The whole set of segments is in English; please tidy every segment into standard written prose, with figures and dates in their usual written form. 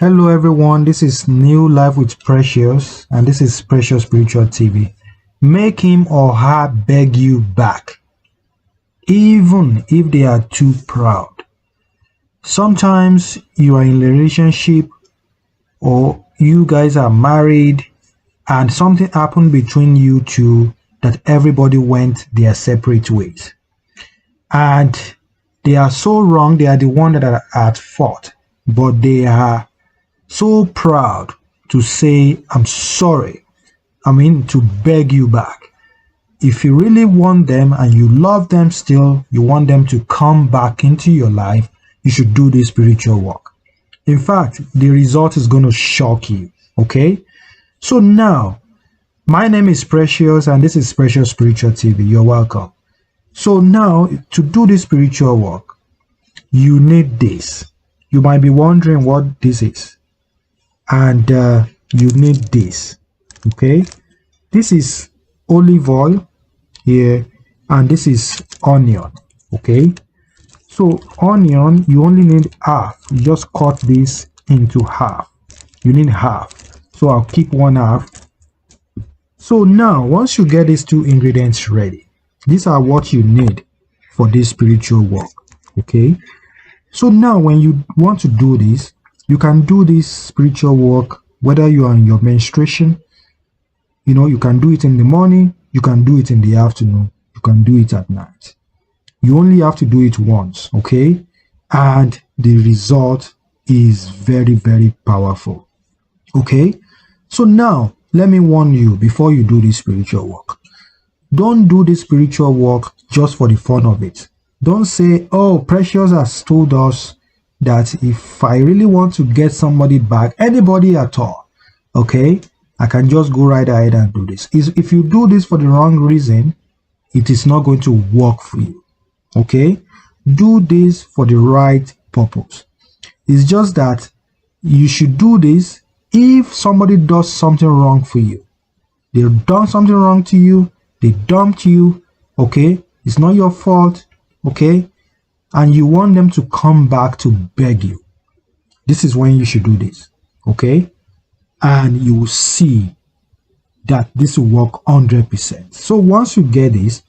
Hello everyone, this is New Life with Precious and this is Precious Spiritual TV. Make him or her beg you back, even if they are too proud. Sometimes you are in a relationship or you guys are married and something happened between you two that everybody went their separate ways. And they are so wrong, they are the one that are at fault, but they are so proud to say, I'm sorry. To beg you back. If you really want them and you love them still, you want them to come back into your life, you should do this spiritual work. In fact, the result is going to shock you. Okay? So now, my name is Precious and this is Precious Spiritual TV. You're welcome. So now, to do this spiritual work, you need this. You might be wondering what this is. And you need this. Okay? This is olive oil here and this is onion. Okay? So onion, you only need half. You just cut this into half. You need half. So I'll keep one half. So now, once you get these two ingredients ready, these are what you need for this spiritual work. Okay? So now when you want to do this, you can do this spiritual work whether you are in your menstruation. You can do it in the morning, you can do it in the afternoon, you can do it at night. You only have to do it once, okay? And the result is very, very powerful. Okay? So now, let me warn you before you do this spiritual work. Don't do this spiritual work just for the fun of it. Don't say, oh, Precious has told us that if I really want to get somebody back, anybody at all, okay, I can just go right ahead and do this. If you do this for the wrong reason, it is not going to work for you. Okay? Do this for the right purpose. It's just that you should do this if somebody does something wrong for you. They've done something wrong to you, they dumped you, okay? It's not your fault, okay? And you want them to come back to beg you. This is when you should do this, okay? And you will see that this will work 100%. So once you get this,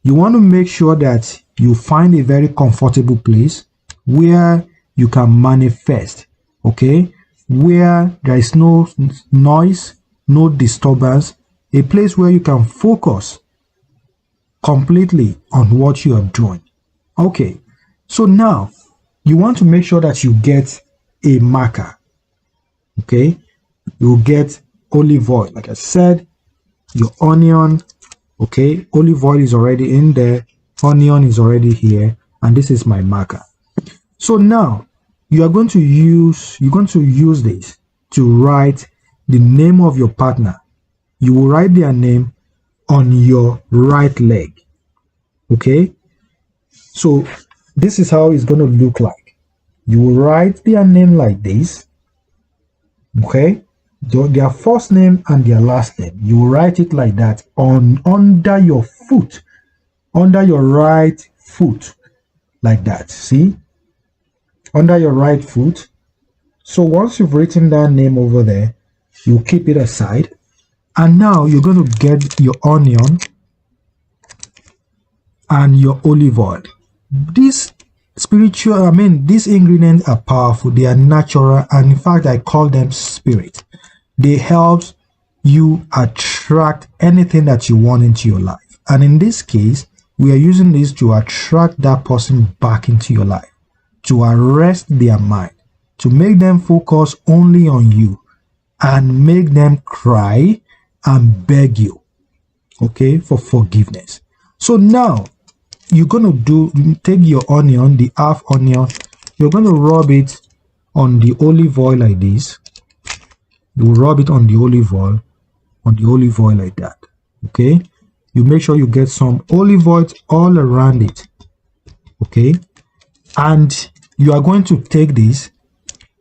you want to make sure that you find a very comfortable place where you can manifest, okay? Where there is no noise, no disturbance, a place where you can focus completely on what you are doing. Okay, so now you want to make sure that you get a marker, okay? You get olive oil, like I said, your onion, okay? Olive oil is already in there, onion is already here, and this is my marker. So now you're going to use this to write the name of your partner. You will write their name on your right leg, okay? So this is how it's going to look like. You will write their name like this, okay? Their first name and their last name. You will write it like that under your foot, under your right foot, like that. See? Under your right foot. So once you've written that name over there, you keep it aside. And now you're going to get your onion and your olive oil. These ingredients are powerful, they are natural, and in fact I call them spirit. They help you attract anything that you want into your life. And in this case, we are using this to attract that person back into your life, to arrest their mind, to make them focus only on you, and make them cry and beg you, okay, for forgiveness. So now, you're going to take your onion, the half onion, you're going to rub it on the olive oil like this. You will rub it on the olive oil like that, okay? You make sure you get some olive oil all around it, okay? And you are going to take this,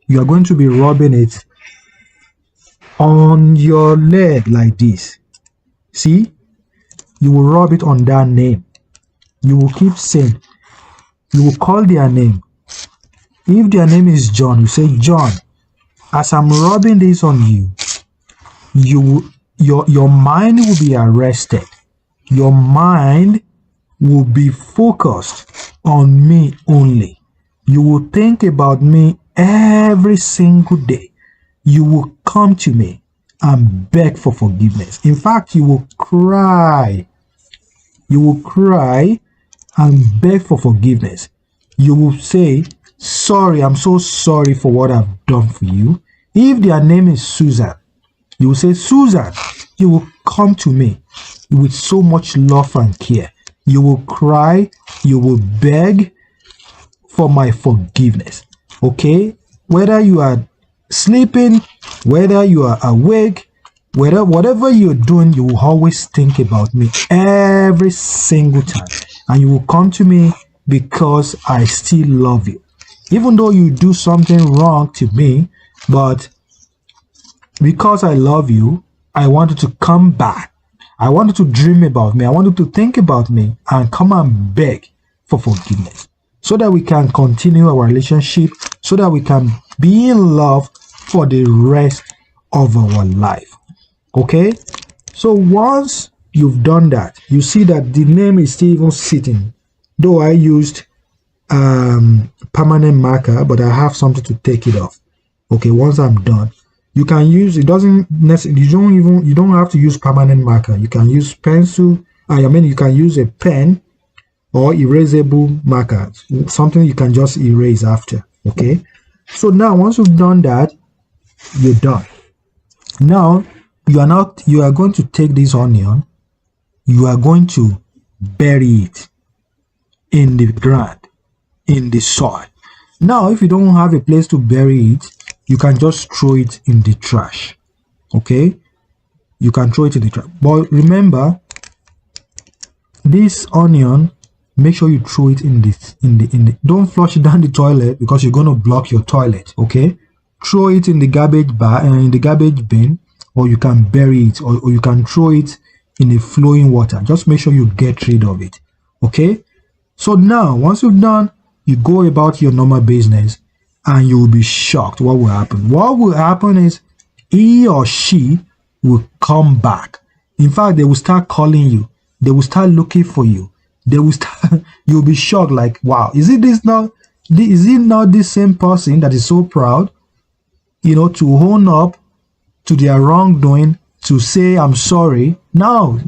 you are going to be rubbing it on your leg like this. See? You will rub it on that name. You will keep saying, you will call their name. If their name is John, you say, John, As I'm rubbing this on you, your mind will be arrested. Your mind will be focused on me only. You will think about me every single day. You will come to me and beg for forgiveness. In fact, you will cry. You will cry and beg for forgiveness. You will say, sorry, I'm so sorry for what I've done for you. If their name is Susan, you will say, Susan, you will come to me with so much love and care. You will cry, you will beg for my forgiveness. Okay? Whether you are sleeping, whether you are awake, whatever you're doing, you will always think about me every single time. And you will come to me because I still love you. Even though you do something wrong to me, but because I love you, I want you to come back. I want you to dream about me. I want you to think about me and come and beg for forgiveness so that we can continue our relationship, so that we can be in love for the rest of our life. Okay? So once you've done that, you see that the name is still even sitting. Though I used permanent marker, but I have something to take it off. Okay, once I'm done, you can use, it doesn't necessarily, you don't have to use permanent marker. You can use pencil. I mean, you can use a pen or erasable marker, something you can just erase after. Okay, so now once you've done that, you're done. Now you are going to take this onion, you are going to bury it in the ground, in the soil. Now if you don't have a place to bury it, you can just throw it in the trash. Okay, you can throw it in the trash, but remember, this onion, make sure you throw it in the don't flush it down the toilet because you're going to block your toilet. Okay, throw it in the garbage bin, or you can bury it, or you can throw it in a flowing water. Just make sure you get rid of it. Okay, so now once you've done, you go about your normal business, and you will be shocked what will happen. What will happen is he or she will come back. In fact, they will start calling you. They will start looking for you. They will start, you'll be shocked, like, wow, is it not this same person that is so proud, to own up to their wrongdoing, to say I'm sorry? Now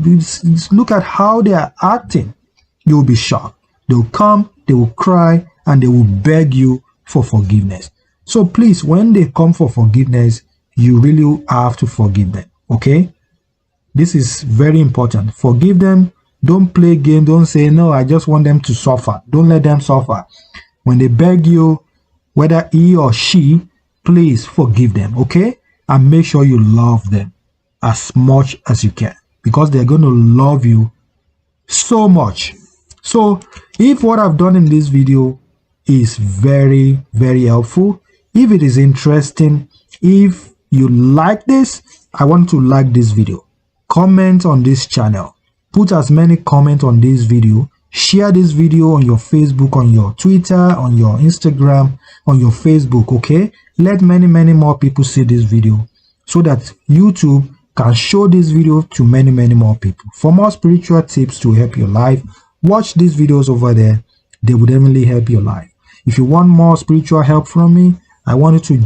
look at how they are acting. You'll be shocked. They'll come, they will cry, and they will beg you for forgiveness. So please, when they come for forgiveness, you really have to forgive them. Okay, this is very important. Forgive them. Don't play game. Don't say, no, I just want them to suffer. Don't let them suffer. When they beg you, whether he or she, please forgive them. Okay, and make sure you love them as much as you can, because they're going to love you so much. So if what I've done in this video is very, very helpful, if it is interesting, if you like this, I want to like this video, comment on this channel, put as many comments on this video, share this video on your Facebook, on your Twitter, on your Instagram, on your Facebook. Okay, let many more people see this video so that YouTube can show this video to many more people. For more spiritual tips to help your life, watch these videos over there. They will definitely help your life. If you want more spiritual help from me, I want you to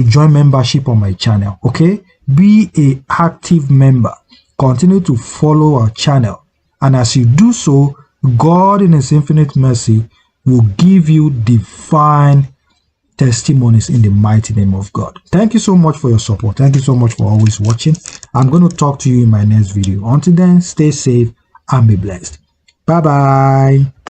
join membership on my channel. Okay, be an active member. Continue to follow our channel, and as you do so, God in his infinite mercy will give you divine testimonies in the mighty name of God. Thank you so much for your support. Thank you so much for always watching. I'm going to talk to you in my next video. Until then, stay safe and be blessed. Bye bye.